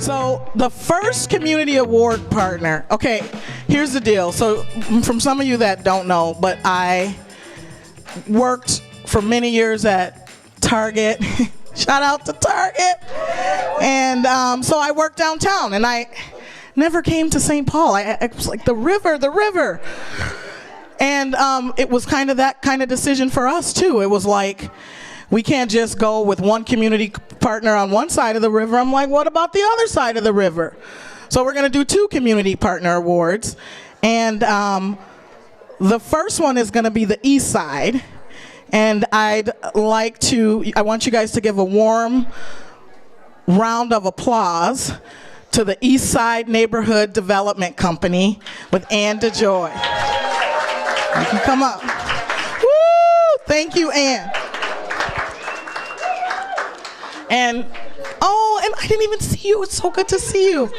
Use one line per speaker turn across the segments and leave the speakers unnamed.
So the first community award partner, okay, here's the deal. So from some of you that don't know, but I worked for many years at Target. Shout out to Target. And so I worked downtown, and I never came to St. Paul. I was like, the river. And it was kind of that kind of decision for us too. It was like, we can't just go with one community partner on one side of the river. I'm like, what about the other side of the river? So we're gonna do 2 community partner awards. And the first one is gonna be the East Side. And I want you guys to give a warm round of applause to the East Side Neighborhood Development Company with Ann DeJoy. You can come up. Woo! Thank you, Ann. And I didn't even see you. It's so good to see you.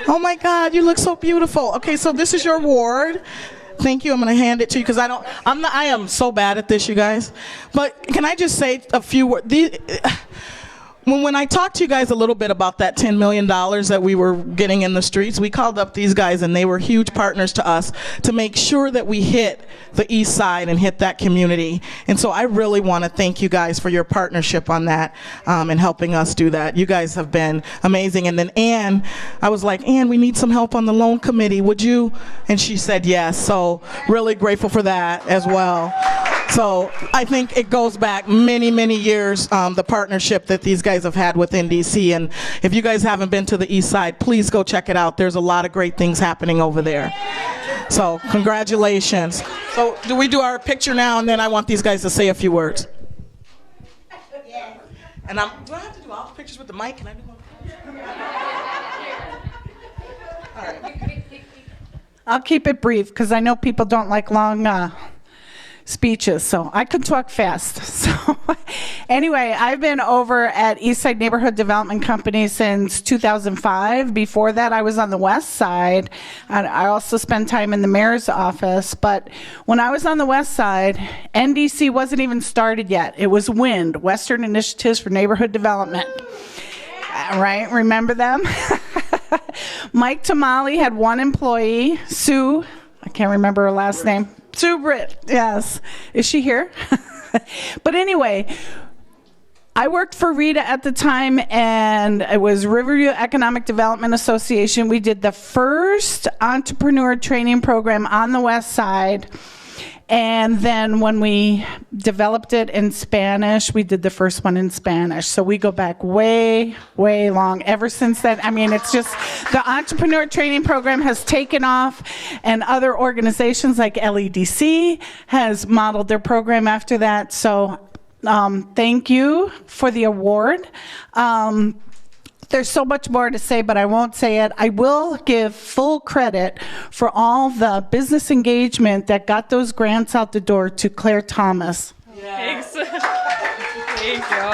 Oh my God, you look so beautiful. Okay, so this is your award. Thank you. I'm going to hand it to you because I am so bad at this, you guys. But can I just say a few words? When I talked to you guys a little bit about that $10 million that we were getting in the streets, we called up these guys, and they were huge partners to us to make sure that we hit the East Side and hit that community. And so I really want to thank you guys for your partnership on that and helping us do that. You guys have been amazing. And then Ann, I was like, Ann, we need some help on the loan committee. Would you? And she said yes. So really grateful for that as well. So I think it goes back many, many years, the partnership that these guys have had with NDC. And if you guys haven't been to the East Side, please go check it out. There's a lot of great things happening over there. So congratulations. So do we do our picture now, and then I want these guys to say a few words. Yeah. And do I have to do all the pictures with the mic? Can I do one? All right.
I'll keep it brief because I know people don't like long speeches, so I could talk fast. So anyway, I've been over at Eastside Neighborhood Development Company since 2005. Before that, I was on the West Side, and I also spent time in the mayor's office. But when I was on the West Side, NDC wasn't even started yet. It was WIND, Western Initiatives for Neighborhood Development. Right? Remember them? Mike Tamale had one employee, Sue. I can't remember her last name. Sue Britt, yes. Is she here? But anyway, I worked for Rita at the time, and it was Riverview Economic Development Association. We did the first entrepreneur training program on the West Side. And then when we developed it in Spanish, we did the first one in Spanish. So we go back way, way long. Ever since then, I mean, it's just the entrepreneur training program has taken off, and other organizations like LEDC has modeled their program after that. So thank you for the award. There's so much more to say, but I won't say it. I will give full credit for all the business engagement that got those grants out the door to Claire Thomas.
Yes. Thanks. Thank you.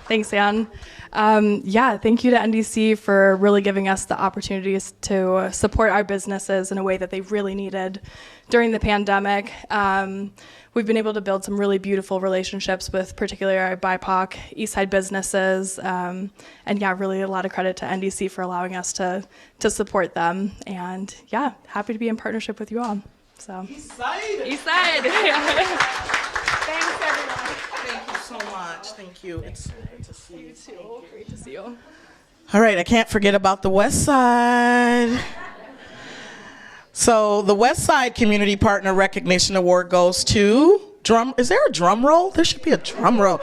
Thanks, Ann. Thank you to NDC for really giving us the opportunities to support our businesses in a way that they really needed during the pandemic. We've been able to build some really beautiful relationships with particularly our BIPOC Eastside businesses. Really a lot of credit to NDC for allowing us to support them. And happy to be in partnership with you all. So
Eastside.
Thanks, everyone.
Thank you so much. Thank you. It's great to see you.
Too. Great to see you.
All right, I can't forget about the West Side. So the West Side Community Partner Recognition Award goes to is there a drum roll? There should be a drum roll.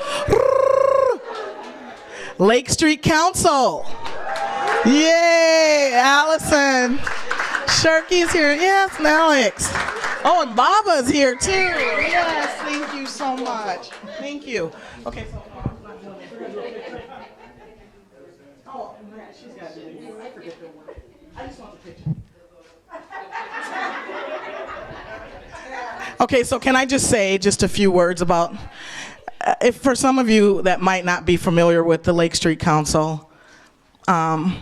Lake Street Council. Yay, Allison. Sharky's here. Yes, and Alex. Oh, and Baba's here too. Yes, thank you so much. Thank you. Okay. Oh, she's got it. I forget the word. I just want the picture. Okay, so can I just say just a few words about, if for some of you that might not be familiar with the Lake Street Council, I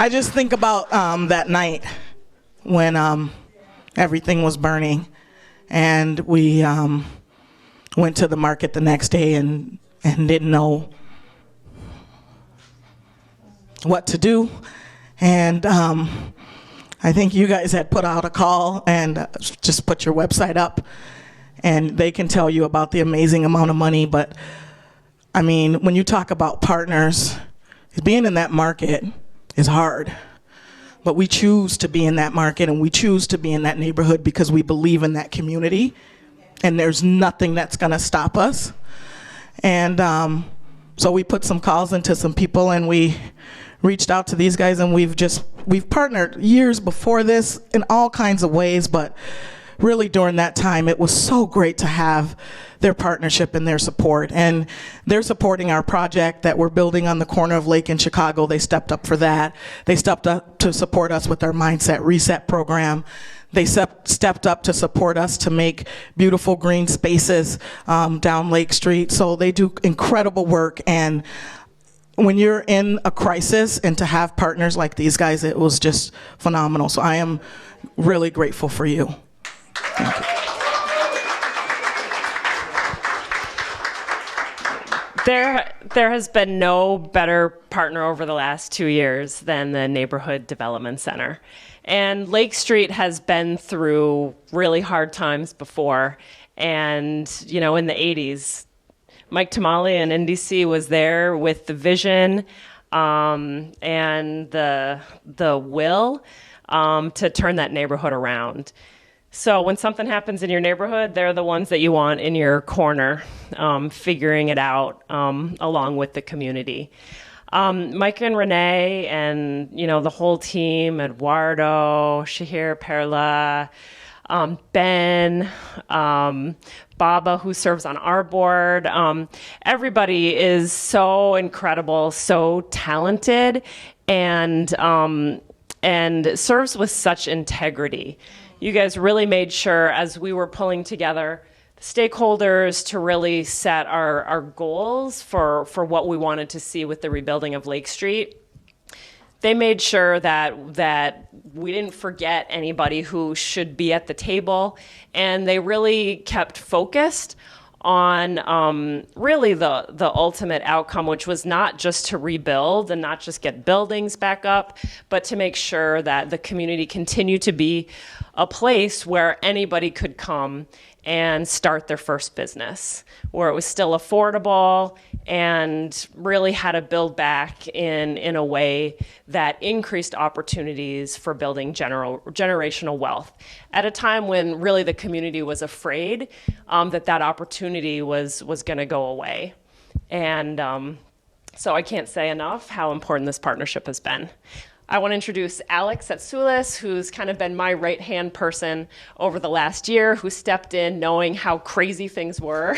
just think about that night when everything was burning. And we went to the market the next day and didn't know what to do. And I think you guys had put out a call and just put your website up, and they can tell you about the amazing amount of money. But I mean, when you talk about partners, being in that market is hard. But we choose to be in that market, and we choose to be in that neighborhood because we believe in that community, and there's nothing that's going to stop us. And so we put some calls into some people, and we reached out to these guys, and we've partnered years before this in all kinds of ways, but really during that time, it was so great to have their partnership and their support. And they're supporting our project that we're building on the corner of Lake in Chicago. They stepped up for that. They stepped up to support us with our Mindset Reset program. They stepped up to support us to make beautiful green spaces down Lake Street. So they do incredible work. And when you're in a crisis and to have partners like these guys, it was just phenomenal. So I am really grateful for you. Thank you.
There has been no better partner over the last 2 years than the Neighborhood Development Center. And Lake Street has been through really hard times before. And, you know, in the 80s, Mike Tamale and NDC was there with the vision and the will to turn that neighborhood around. So when something happens in your neighborhood, they're the ones that you want in your corner, figuring it out along with the community. Mike and Renee and, you know, the whole team, Eduardo, Shahir, Perla, Ben, Baba, who serves on our board. Everybody is so incredible, so talented, and serves with such integrity. You guys really made sure, as we were pulling together stakeholders to really set our goals for what we wanted to see with the rebuilding of Lake Street, they made sure that we didn't forget anybody who should be at the table, and they really kept focused on really the ultimate outcome, which was not just to rebuild and not just get buildings back up, but to make sure that the community continued to be a place where anybody could come and start their first business, where it was still affordable and really had to build back in a way that increased opportunities for building generational wealth at a time when really the community was afraid that opportunity was going to go away. And so I can't say enough how important this partnership has been. I want to introduce Alex Atsoulis, who's kind of been my right-hand person over the last year, who stepped in knowing how crazy things were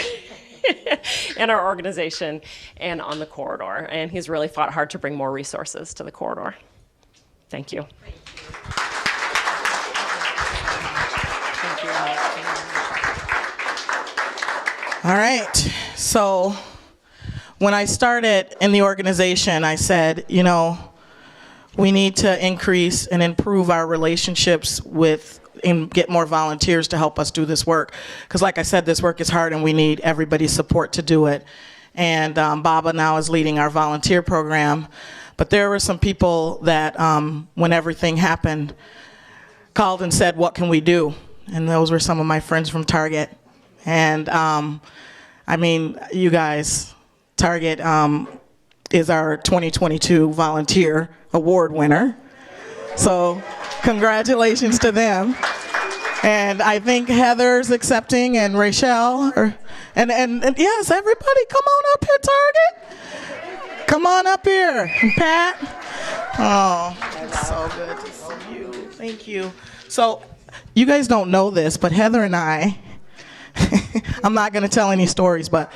in our organization and on the corridor. And he's really fought hard to bring more resources to the corridor. Thank you. Thank you, Alex.
All right. So when I started in the organization, I said, you know, we need to increase and improve our relationships with and get more volunteers to help us do this work. Because like I said, this work is hard and we need everybody's support to do it. And Baba now is leading our volunteer program. But there were some people that, when everything happened, called and said, what can we do? And those were some of my friends from Target. And I mean, you guys, Target is our 2022 Volunteer Award winner. So congratulations to them. And I think Heather's accepting, and Rachel, and yes, everybody, come on up here, Target. Come on up here, and Pat. Oh, it's so good to see you. Thank you. So you guys don't know this, but Heather and I, I'm not going to tell any stories, but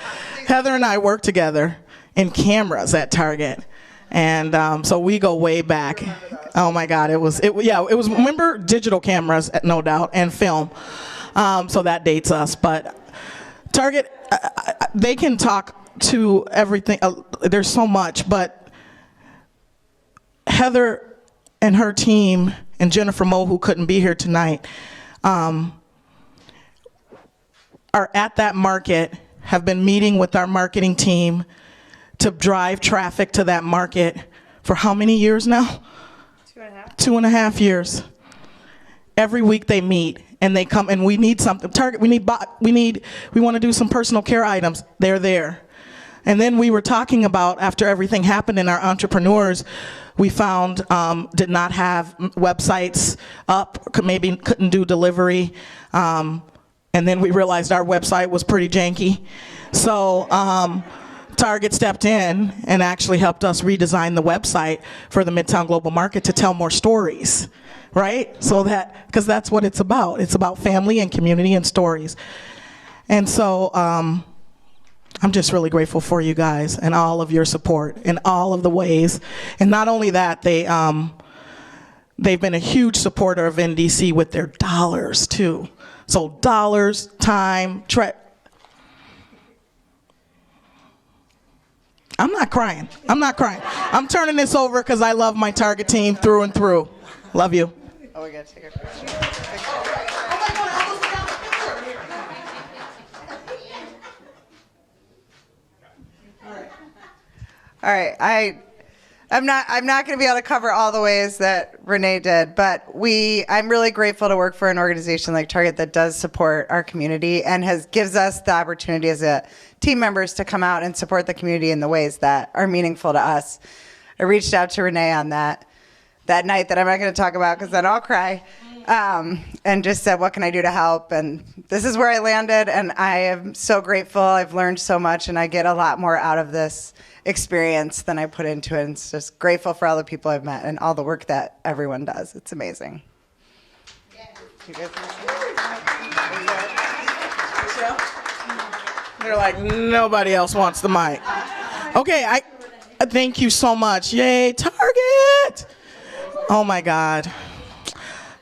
Heather and I work together in cameras at Target. And so we go way back. Oh my God, it was remember digital cameras, no doubt, and film. So that dates us. But Target, they can talk to everything. There's so much, but Heather and her team and Jennifer Moe, who couldn't be here tonight, are at that market, have been meeting with our marketing team to drive traffic to that market for how many years now? 2.5. 2.5 years. Every week they meet and they come and we need something. Target, we want to do some personal care items. They're there. And then we were talking about, after everything happened in our entrepreneurs, we found did not have websites up, maybe couldn't do delivery. And then we realized our website was pretty janky. So Target stepped in and actually helped us redesign the website for the Midtown Global Market to tell more stories, right? So that, because that's what it's about. It's about family and community and stories. And so I'm just really grateful for you guys and all of your support in all of the ways. And not only that, they've been a huge supporter of NDC with their dollars too. So dollars, time, I'm not crying. I'm turning this over because I love my Target team through and through. Love you.
Oh, we gotta take a picture. All right, I'm not going to be able to cover all the ways that Renee did, but I'm really grateful to work for an organization like Target that does support our community and gives us the opportunity as team members to come out and support the community in the ways that are meaningful to us. I reached out to Renee on that night that I'm not going to talk about because then I'll cry, and just said, what can I do to help? And this is where I landed, and I am so grateful. I've learned so much, and I get a lot more out of this experience than I put into it. And it's just grateful for all the people I've met and all the work that everyone does. It's amazing. Yeah.
They're like, nobody else wants the mic. Okay, I thank you so much. Yay, Target! Oh my God.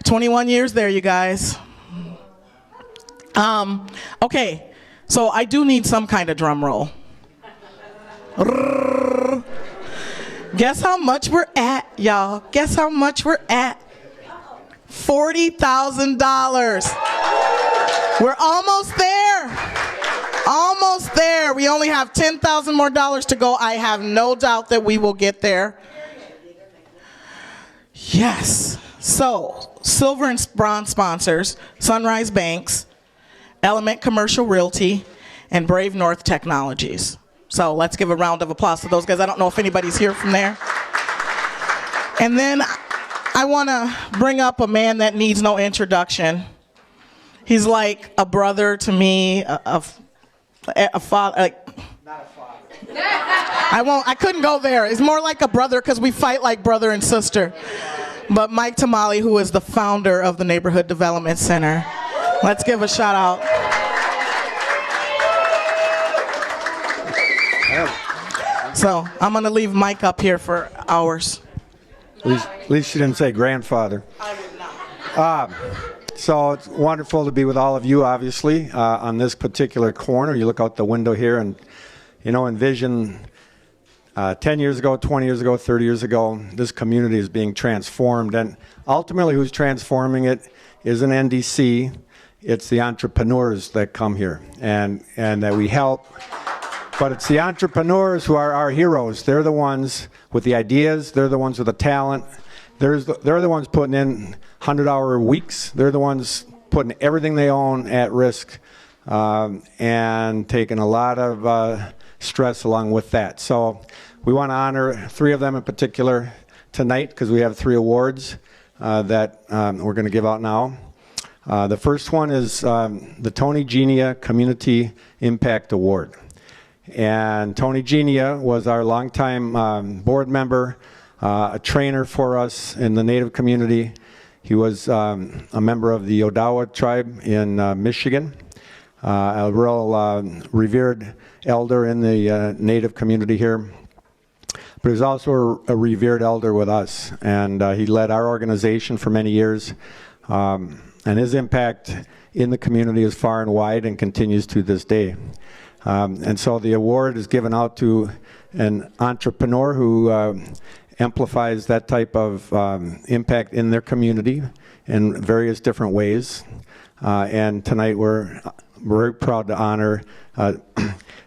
21 years there, you guys. Okay, so I do need some kind of drum roll. Guess how much we're at, y'all? Guess how much we're at? $40,000. We're almost there. Almost there. We only have $10,000 more to go. I have no doubt that we will get there. Yes. So, silver and bronze sponsors, Sunrise Banks, Element Commercial Realty, and Brave North Technologies. So let's give a round of applause to those guys. I don't know if anybody's here from there. And then I want to bring up a man that needs no introduction. He's like a brother to me, a father. Like, not a father. I couldn't go there. It's more like a brother because we fight like brother and sister. But Mike Tamale, who is the founder of the Neighborhood Development Center. Let's give a shout out. So I'm going to leave Mike up here for hours.
At least you didn't say grandfather.
I would not.
So it's wonderful to be with all of you, obviously, on this particular corner. You look out the window here and, envision 10 years ago, 20 years ago, 30 years ago, this community is being transformed. And ultimately, who's transforming it isn't NDC. It's the entrepreneurs that come here and that we help. But it's the entrepreneurs who are our heroes. They're the ones with the ideas. They're the ones with the talent. They're the ones putting in 100-hour weeks. They're the ones putting everything they own at risk and taking a lot of stress along with that. So we want to honor 3 of them in particular tonight because we have 3 awards that we're going to give out now. The first one is the Tony Genia Community Impact Award. And Tony Genia was our longtime board member, a trainer for us in the Native community. He was a member of the Odawa tribe in Michigan, a real revered elder in the Native community here. But he was also a revered elder with us, and he led our organization for many years. And his impact in the community is far and wide and continues to this day. And so the award is given out to an entrepreneur who amplifies that type of impact in their community in various different ways. And tonight we're very proud to honor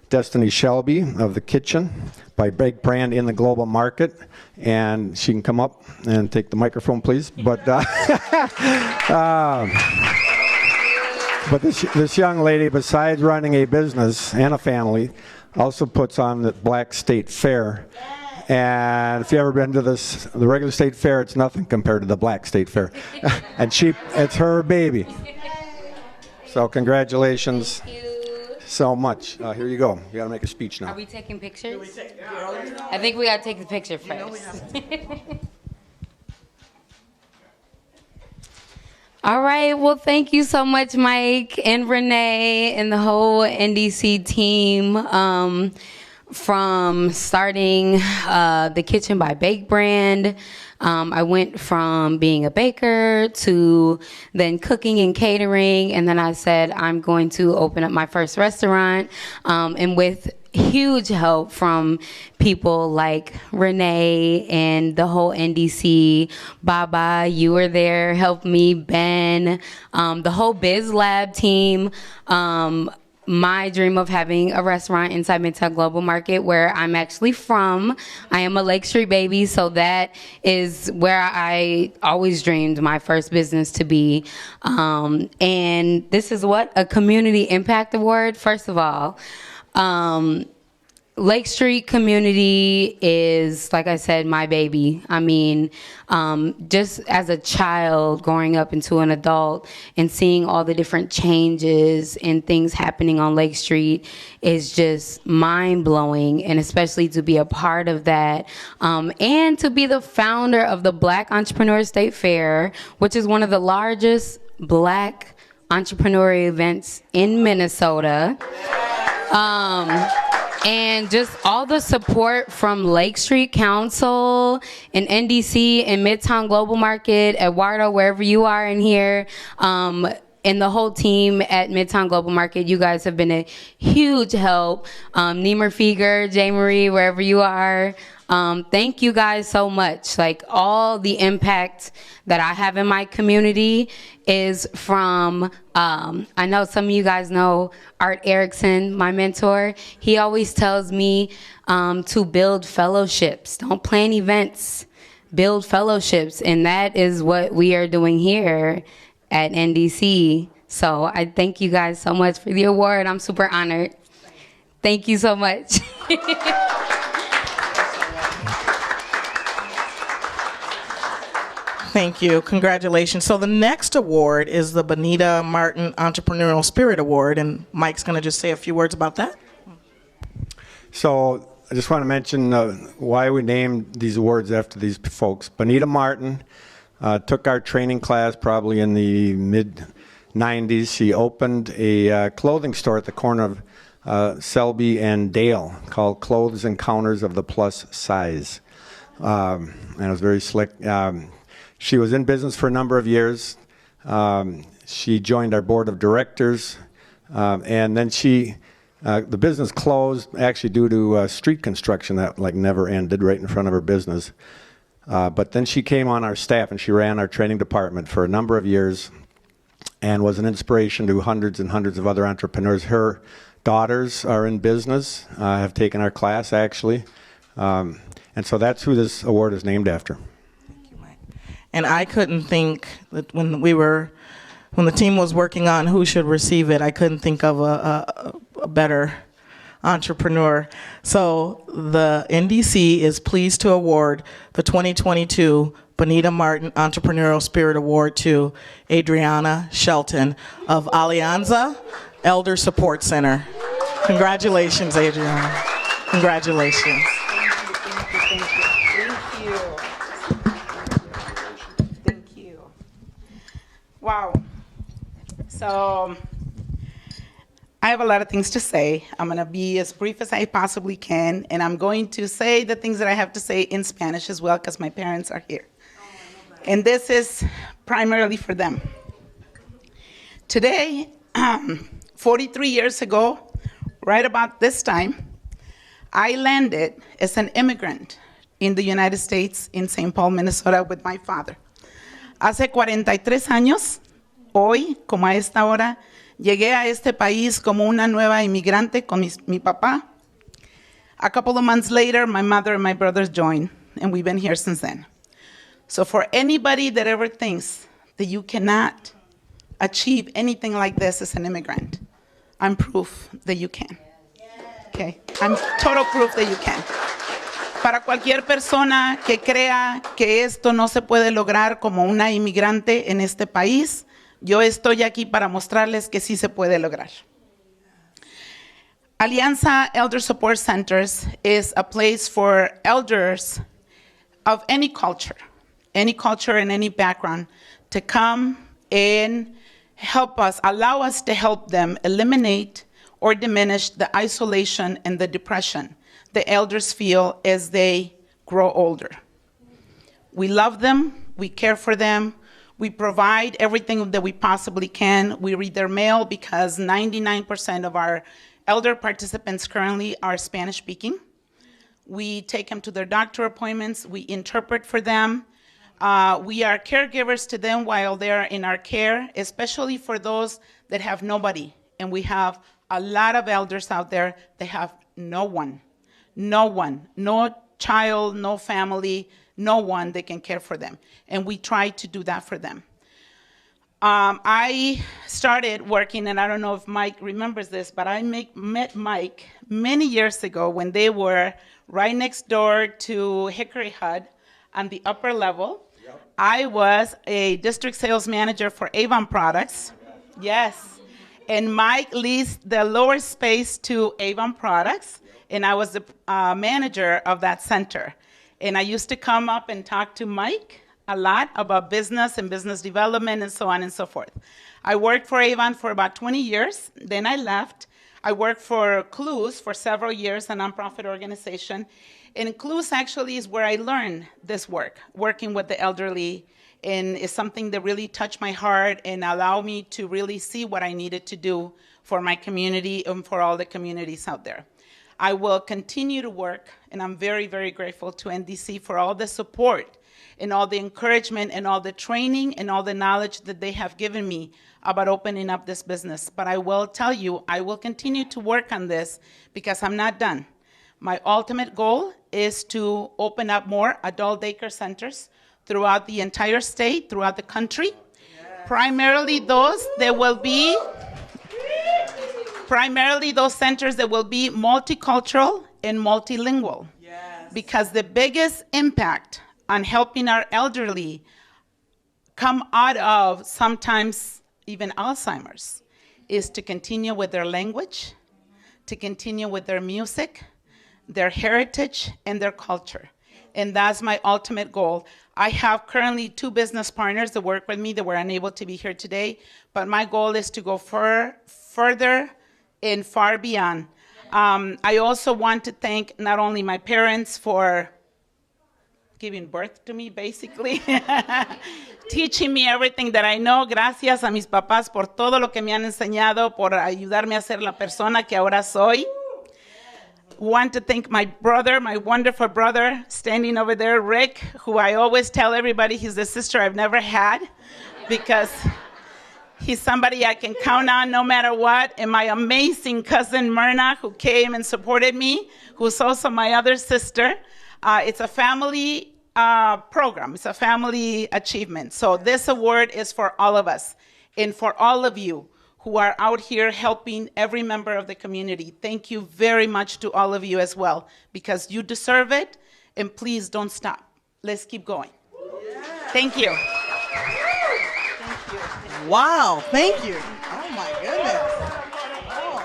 Destiny Shelby of The Kitchen by Bake Brand in the global market. And she can come up and take the microphone, please. But this young lady, besides running a business and a family, also puts on the Black State Fair. And if you've ever been to the regular state fair, it's nothing compared to the Black State Fair. And it's her baby. So congratulations so much. Here you go. You got to make a speech now.
Are we taking pictures? I think we got to take the picture first. All right. Well, thank you so much, Mike and Renee and the whole NDC team. From starting The Kitchen by Bake Brand, I went from being a baker to then cooking and catering, and then I said I'm going to open up my first restaurant, and with huge help from people like Renee and the whole NDC. Baba, you were there, helped me, Ben, the whole Biz Lab team. My dream of having a restaurant inside Midtown Global Market, where I'm actually from. I am a Lake Street baby, so that is where I always dreamed my first business to be. And this is a Community Impact Award. First of all, Lake Street community is, like I said, my baby. I mean, just as a child growing up into an adult and seeing all the different changes and things happening on Lake Street is just mind-blowing, and especially to be a part of that, and to be the founder of the Black Entrepreneur State Fair, which is one of the largest Black entrepreneurial events in Minnesota. And just all the support from Lake Street Council and NDC and Midtown Global Market, Eduardo, wherever you are in here, and the whole team at Midtown Global Market. You guys have been a huge help. Niemer Fieger, J. Marie, wherever you are. Thank you guys so much. Like, all the impact that I have in my community is from, I know some of you guys know Art Erickson, my mentor. He always tells me to build fellowships. Don't plan events, build fellowships. And that is what we are doing here at NDC. So I thank you guys so much for the award. I'm super honored. Thank you so much.
Thank you. Congratulations. So the next award is the Bonita Martin Entrepreneurial Spirit Award, and Mike's going to just say a few words about that.
So I just want to mention why we named these awards after these folks. Bonita Martin took our training class probably in the mid-'90s. She opened a clothing store at the corner of Selby and Dale called Clothes Encounters of the Plus Size. And it was very slick. She was in business for a number of years. She joined our board of directors, and then the business closed actually due to street construction that never ended right in front of her business. But then she came on our staff and she ran our training department for a number of years and was an inspiration to hundreds and hundreds of other entrepreneurs. Her daughters are in business, have taken our class actually, and so that's who this award is named after.
And I couldn't think that when the team was working on who should receive it, I couldn't think of a better entrepreneur. So the NDC is pleased to award the 2022 Bonita Martin Entrepreneurial Spirit Award to Adriana Shelton of Alianza Elder Support Center. Congratulations, Adriana. Congratulations.
Wow. So I have a lot of things to say. I'm going to be as brief as I possibly can, and I'm going to say the things that I have to say in Spanish as well because my parents are here. And this is primarily for them. Today, 43 years ago, right about this time, I landed as an immigrant in the United States in St. Paul, Minnesota with my father. Hace 43 años, hoy, como a esta hora, llegué a este país como una nueva inmigrante con mi papá. A couple of months later, my mother and my brothers joined, and we've been here since then. So for anybody that ever thinks that you cannot achieve anything like this as an immigrant, I'm proof that you can. Okay? I'm total proof that you can. Para cualquier persona que crea que esto no se puede lograr como una inmigrante en este país, yo estoy aquí para mostrarles que sí se puede lograr. Alianza Elder Support Centers is a place for elders of any culture and any background to come and help us, allow us to help them eliminate or diminish the isolation and the depression the elders feel as they grow older. We love them, we care for them, we provide everything that we possibly can. We read their mail because 99% of our elder participants currently are Spanish speaking. We take them to their doctor appointments, we interpret for them. We are caregivers to them while they're in our care, especially for those that have nobody. And we have a lot of elders out there that have no one, no child, no family, no one that can care for them. And we try to do that for them. I started working, and I don't know if Mike remembers this, but I met Mike many years ago when they were right next door to Hickory HUD on the upper level. Yep. I was a district sales manager for Avon Products. Yes. And Mike leased the lower space to Avon Products, and I was the manager of that center. And I used to come up and talk to Mike a lot about business and business development and so on and so forth. I worked for Avon for about 20 years. Then I left. I worked for Clues for several years, a nonprofit organization. And Clues actually is where I learned this work, working with the elderly, and it's something that really touched my heart and allowed me to really see what I needed to do for my community and for all the communities out there. I will continue to work, and I'm very, very grateful to NDC for all the support and all the encouragement and all the training and all the knowledge that they have given me about opening up this business. But I will tell you, I will continue to work on this because I'm not done. My ultimate goal is to open up more adult daycare centers throughout the entire state, throughout the country. Primarily those centers that will be multicultural and multilingual. Yes. Because the biggest impact on helping our elderly come out of sometimes even Alzheimer's is to continue with their language, to continue with their music, their heritage, and their culture. And that's my ultimate goal. I have currently 2 business partners that work with me that were unable to be here today, but my goal is to go further and far beyond. I also want to thank not only my parents for giving birth to me, basically, teaching me everything that I know. Gracias a mis papás por todo lo que me han enseñado, por ayudarme a ser la persona que ahora soy. Want to thank my brother, my wonderful brother, standing over there, Rick, who I always tell everybody he's the sister I've never had, because he's somebody I can count on no matter what. And my amazing cousin, Myrna, who came and supported me, who's also my other sister. It's a family program. It's a family achievement. So this award is for all of us and for all of you who are out here helping every member of the community. Thank you very much to all of you as well, because you deserve it, and please don't stop. Let's keep going. Yeah. Thank you.
Thank you. Wow, thank you. Oh my goodness. Oh.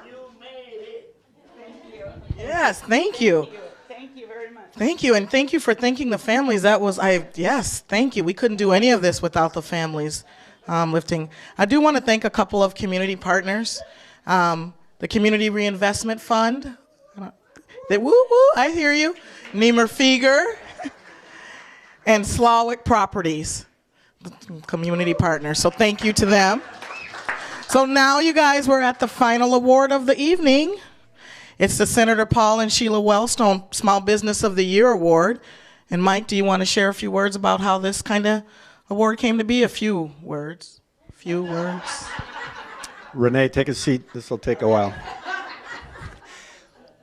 You made it. Thank you. Yes, thank you.
Thank you very much.
Thank you, and thank you for thanking the families. Yes, thank you. We couldn't do any of this without the families. Lifting. I do want to thank a couple of community partners. The Community Reinvestment Fund. I hear you. Niemer Fieger and Slawick Properties, community partners. So thank you to them. So now, you guys, we're at the final award of the evening. It's the Senator Paul and Sheila Wellstone Small Business of the Year Award. And Mike, do you want to share a few words about how this kind of award came to be? A few words.
Renee, take a seat. This will take a while.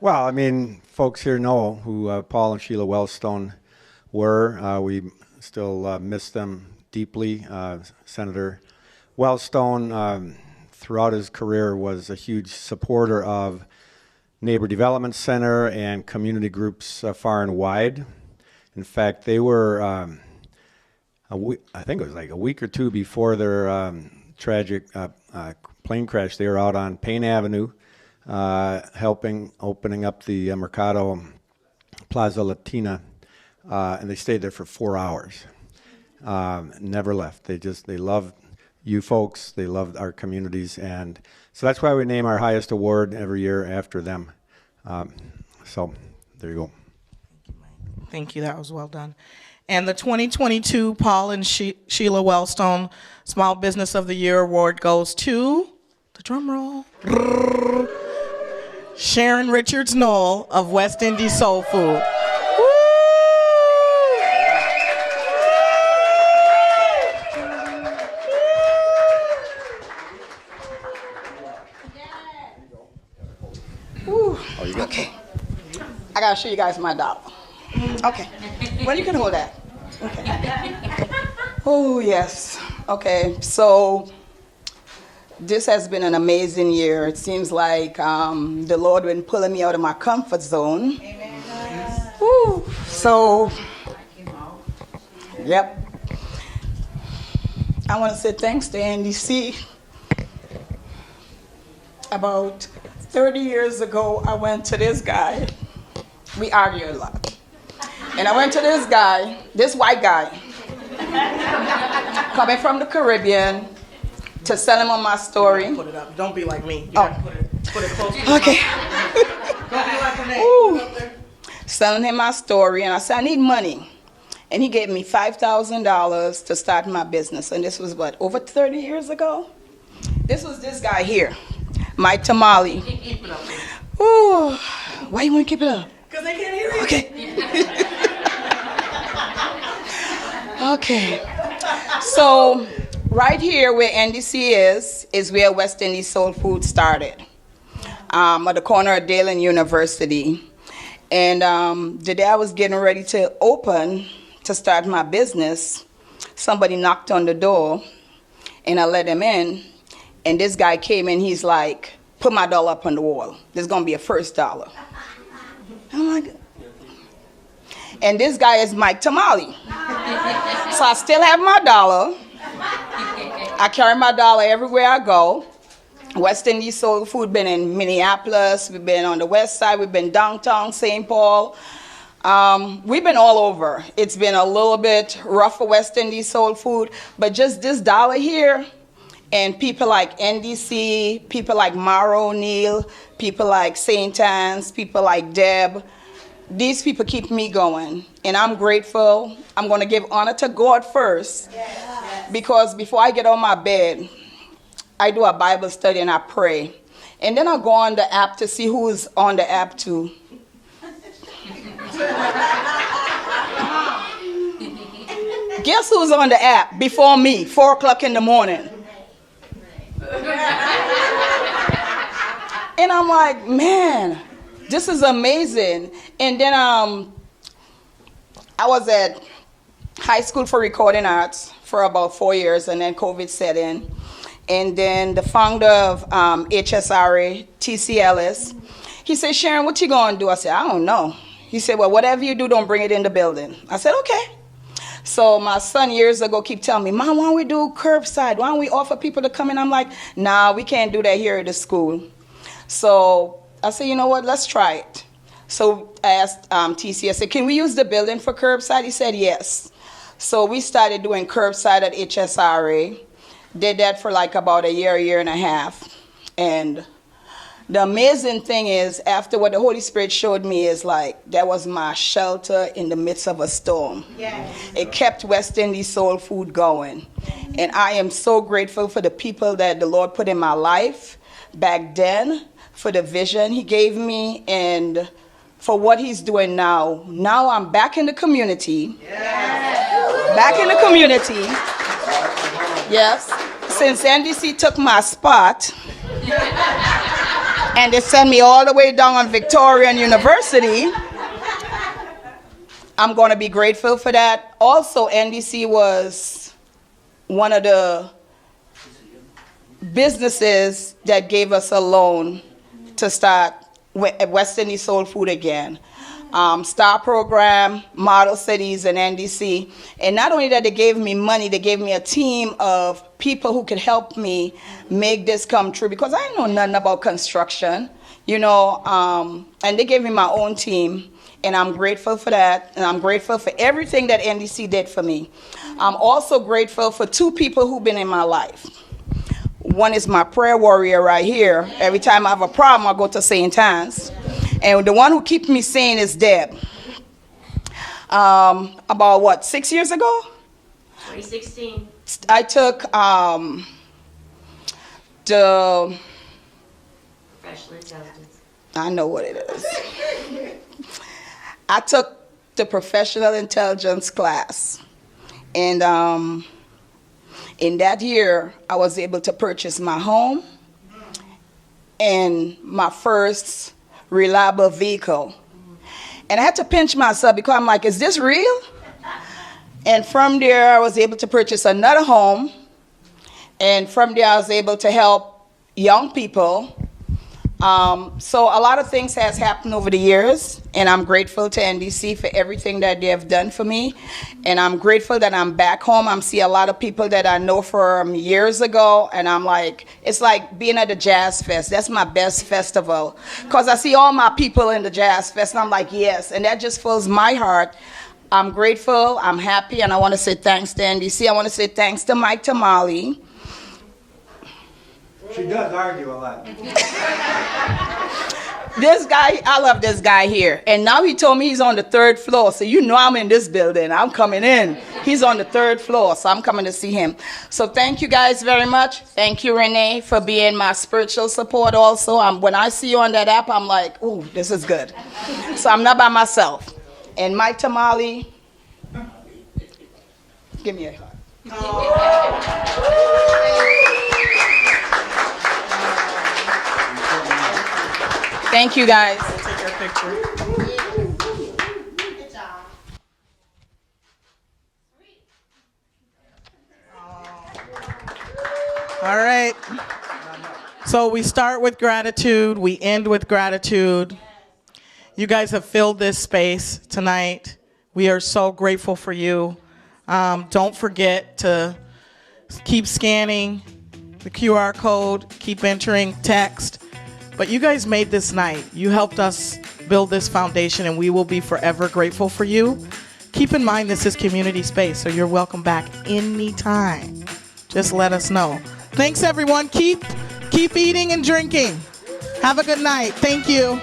Well, I mean, folks here know who Paul and Sheila Wellstone were. We still miss them deeply. Senator Wellstone, throughout his career, was a huge supporter of Neighbor Development Center and community groups far and wide. In fact, they were, I think it was like a week or two before their tragic plane crash, they were out on Payne Avenue helping opening up the Mercado Plaza Latina, and they stayed there for 4 hours. Never left. They loved you folks. They loved our communities, and so that's why we name our highest award every year after them. So there you go.
Thank you. That was well done. And the 2022 Paul and Sheila Wellstone Small Business of the Year Award goes to, the drum roll, Sharon Richards Knoll of West Indies Soul Food.
Okay. I gotta show you guys my dollar. Okay. Well, you can hold that. Okay. Oh, yes. Okay. So this has been an amazing year. It seems like the Lord been pulling me out of my comfort zone. Amen. Woo. So, yep. I want to say thanks to NDC. About 30 years ago, I went to this guy. We argue a lot. And I went to this guy, this white guy, coming from the Caribbean, to sell him on my story.
Put it up. Don't be like me. Put it close.
Okay.
Don't be like Renee.
Selling him my story, and I said, I need money. And he gave me $5,000 to start my business. And this was what, over 30 years ago? This was this guy here, Mike Tamale.
Keep it up.
Ooh, why you want to keep it up?
Because they can't hear you.
Okay. Okay. So right here where NDC is where West Indies Soul Food started, at the corner of Dale and University. And the day I was getting ready to open, to start my business, somebody knocked on the door, and I let him in. And this guy came in, he's like, put my dollar up on the wall. There's going to be a first dollar. I'm like, and this guy is Mike Tamale. So I still have my dollar. I carry my dollar everywhere I go. West Indies Soul Food been in Minneapolis. We've been on the west side. We've been downtown St. Paul. We've been all over. It's been a little bit rough for West Indies Soul Food, but just this dollar here, and people like NDC, people like Mara O'Neill, people like St. Anne's, people like Deb, these people keep me going, and I'm grateful. I'm going to give honor to God first, because before I get on my bed, I do a Bible study and I pray. And then I go on the app to see who's on the app too. Guess who's on the app before me, 4 o'clock in the morning? And I'm like, man, this is amazing. And then I was at high school for recording arts for about 4 years, and then COVID set in. And then the founder of HSRA, T.C. Ellis, he said, Sharon, what you going to do? I said, I don't know. He said, well, whatever you do, don't bring it in the building. I said, okay. So my son years ago keep telling me, Mom, why don't we do curbside? Why don't we offer people to come in? I'm like, nah, we can't do that here at the school. So I said, you know what, let's try it. So I asked TC, I said, can we use the building for curbside? He said, yes. So we started doing curbside at HSRA. Did that for like about a year and a half. And the amazing thing is, after what the Holy Spirit showed me is like, that was my shelter in the midst of a storm. Yes. It kept West Indies Soul Food going. And I am so grateful for the people that the Lord put in my life back then, for the vision he gave me, and for what he's doing now. Now I'm back in the community. Back in the community. Yes. Since NDC took my spot, and they sent me all the way down on Victorian University, I'm going to be grateful for that. Also, NDC was one of the businesses that gave us a loan to start West Indies Soul Food again. STAR program, Model Cities, and NDC. And not only that they gave me money, they gave me a team of people who could help me make this come true, because I know nothing about construction, you know, and they gave me my own team, and I'm grateful for that, and I'm grateful for everything that NDC did for me. I'm also grateful for two people who've been in my life. One is my prayer warrior right here. Every time I have a problem, I go to St. Anne's. And the one who keeps me sane is Deb. About what, 6 years ago?
2016.
I took the...
Professional intelligence.
I know what it is. I took the professional intelligence class. And in that year, I was able to purchase my home and my first reliable vehicle. And I had to pinch myself because I'm like, is this real? And from there, I was able to purchase another home. And from there, I was able to help young people. So a lot of things has happened over the years, and I'm grateful to NDC for everything that they have done for me. And I'm grateful that I'm back home. I'm seeing a lot of people that I know from years ago, and I'm like, it's like being at the Jazz Fest. That's my best festival, because I see all my people in the Jazz Fest, and I'm like, yes, and that just fills my heart. I'm grateful, I'm happy, and I want to say thanks to NDC. I want to say thanks to Mike Tamale.
She does argue a lot.
This guy, I love this guy here. And now he told me he's on the 3rd floor. So you know I'm in this building. I'm coming in. He's on the 3rd floor, so I'm coming to see him. So thank you guys very much. Thank you, Renee, for being my spiritual support also. When I see you on that app, I'm like, ooh, this is good. So I'm not by myself. And Mike Tamale, give me a hug. Thank you, guys.
Take your picture.
Good job.
All right. So we start with gratitude. We end with gratitude. You guys have filled this space tonight. We are so grateful for you. Don't forget to keep scanning the QR code. Keep entering text. But you guys made this night. You helped us build this foundation, and we will be forever grateful for you. Keep in mind this is community space, so you're welcome back anytime. Just let us know. Thanks, everyone. Keep eating and drinking. Have a good night. Thank you.